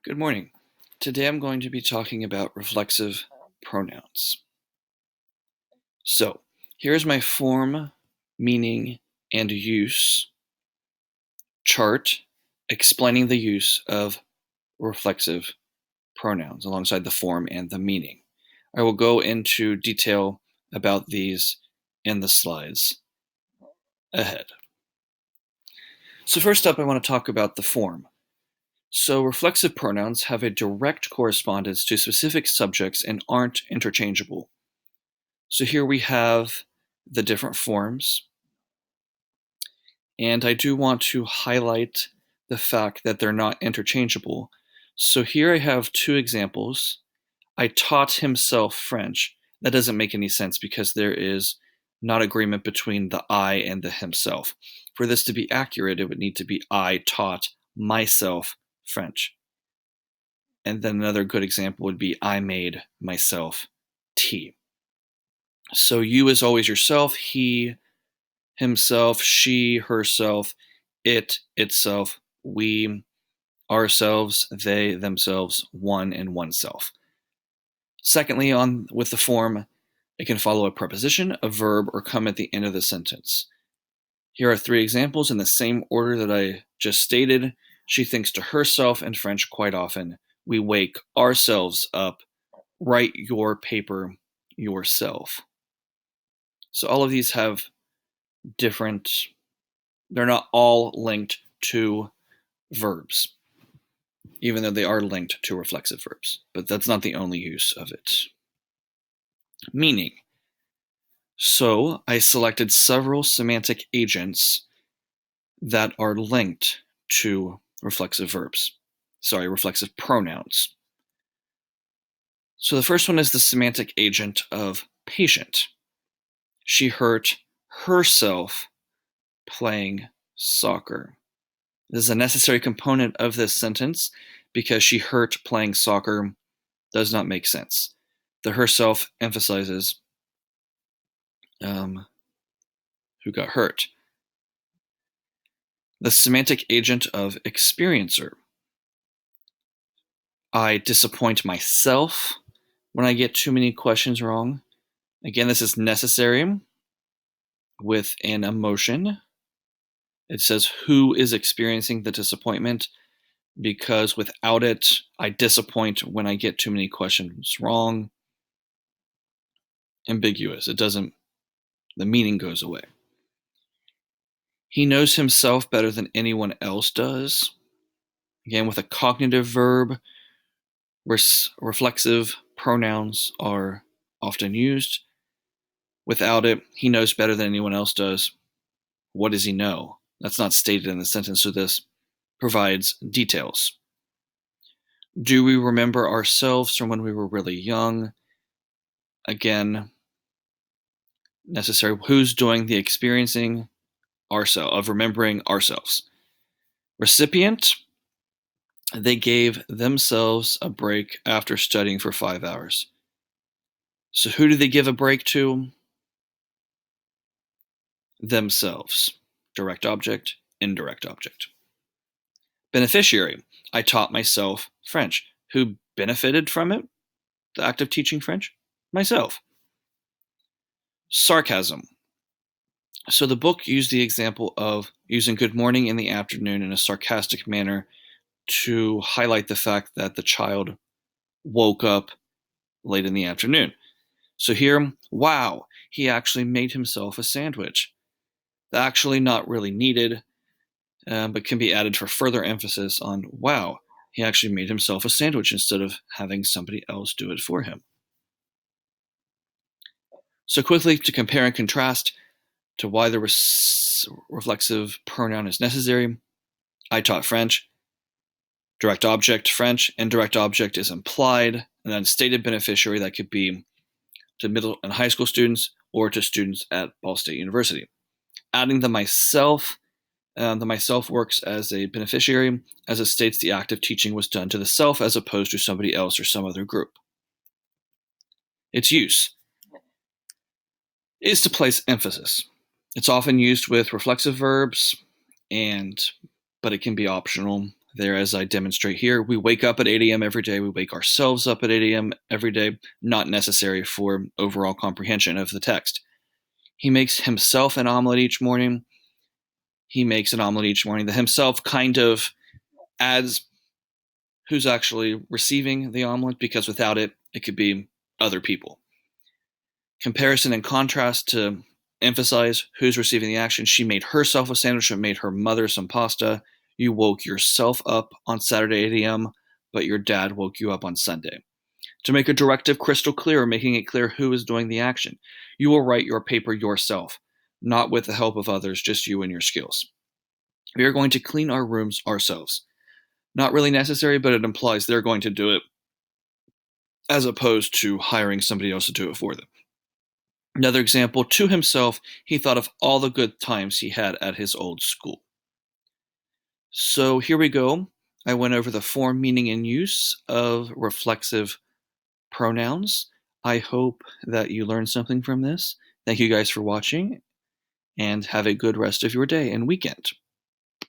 Good morning. Today I'm going to be talking about reflexive pronouns. So, here's my form, meaning, and use chart explaining the use of reflexive pronouns alongside the form and the meaning. I will go into detail about these in the slides ahead. So first up, I want to talk about the form. So reflexive pronouns have a direct correspondence to specific subjects and aren't interchangeable. So here we have the different forms, and I do want to highlight the fact that they're not interchangeable. So here I have two examples. I taught himself French. That doesn't make any sense because there is not agreement between the I and the himself. For this to be accurate, it would need to be I taught myself French. And then another good example would be I made myself tea. So you is always yourself, he, himself, she, herself, it, itself, we, ourselves, they, themselves, one, and oneself. Secondly, with the form, it can follow a preposition, a verb, or come at the end of the sentence. Here are three examples in the same order that I just stated. She thinks to herself in French quite often. We wake ourselves up. Write your paper yourself. So all of these have they're not all linked to verbs, even though they are linked to reflexive verbs, but that's not the only use of it. Meaning. So I selected several semantic agents that are linked to reflexive pronouns. So the first one is the semantic agent of patient. She hurt herself playing soccer. This is a necessary component of this sentence because she hurt playing soccer does not make sense. The herself emphasizes who got hurt. The semantic agent of experiencer. I disappoint myself when I get too many questions wrong. Again, this is necessary with an emotion. It says who is experiencing the disappointment because without it, I disappoint when I get too many questions wrong. Ambiguous. The meaning goes away. He knows himself better than anyone else does. Again, with a cognitive verb, reflexive pronouns are often used. Without it, he knows better than anyone else does. What does he know? That's not stated in the sentence, so this provides details. Do we remember ourselves from when we were really young? Again, necessary. Who's doing the experiencing of remembering ourselves? Recipient, they gave themselves a break after studying for 5 hours. So who do they give a break to? Themselves. Direct object, indirect object. Beneficiary, I taught myself French. Who benefited from it? The act of teaching French? Myself. Sarcasm. So the book used the example of using good morning in the afternoon in a sarcastic manner to highlight the fact that the child woke up late in the afternoon. So here, wow, he actually made himself a sandwich. Actually not really needed, but can be added for further emphasis on, wow, he actually made himself a sandwich instead of having somebody else do it for him. So quickly, to compare and contrast to why the reflexive pronoun is necessary, I taught French. Direct object, French. Indirect object is implied, and then stated beneficiary that could be to middle and high school students or to students at Ball State University. Adding the myself works as a beneficiary, as it states the act of teaching was done to the self as opposed to somebody else or some other group. Its use is to place emphasis. It's often used with reflexive verbs, but it can be optional. there as I demonstrate here. We wake up at 8 a.m. every day. We wake ourselves up at 8 a.m. every day. Not necessary for overall comprehension of the text. He makes himself an omelet each morning. He makes an omelet each morning. The himself kind of adds who's actually receiving the omelet, because without it, it could be other people. Comparison and contrast to emphasize who's receiving the action. She made herself a sandwich and made her mother some pasta. You woke yourself up on Saturday 8 a.m., but your dad woke you up on Sunday. To make a directive crystal clear, making it clear who is doing the action. You will write your paper yourself, not with the help of others, just you and your skills. We are going to clean our rooms ourselves. Not really necessary, but it implies they're going to do it as opposed to hiring somebody else to do it for them. Another example, to himself, he thought of all the good times he had at his old school. So here we go. I went over the form, meaning, and use of reflexive pronouns. I hope that you learned something from this. Thank you guys for watching, and have a good rest of your day and weekend.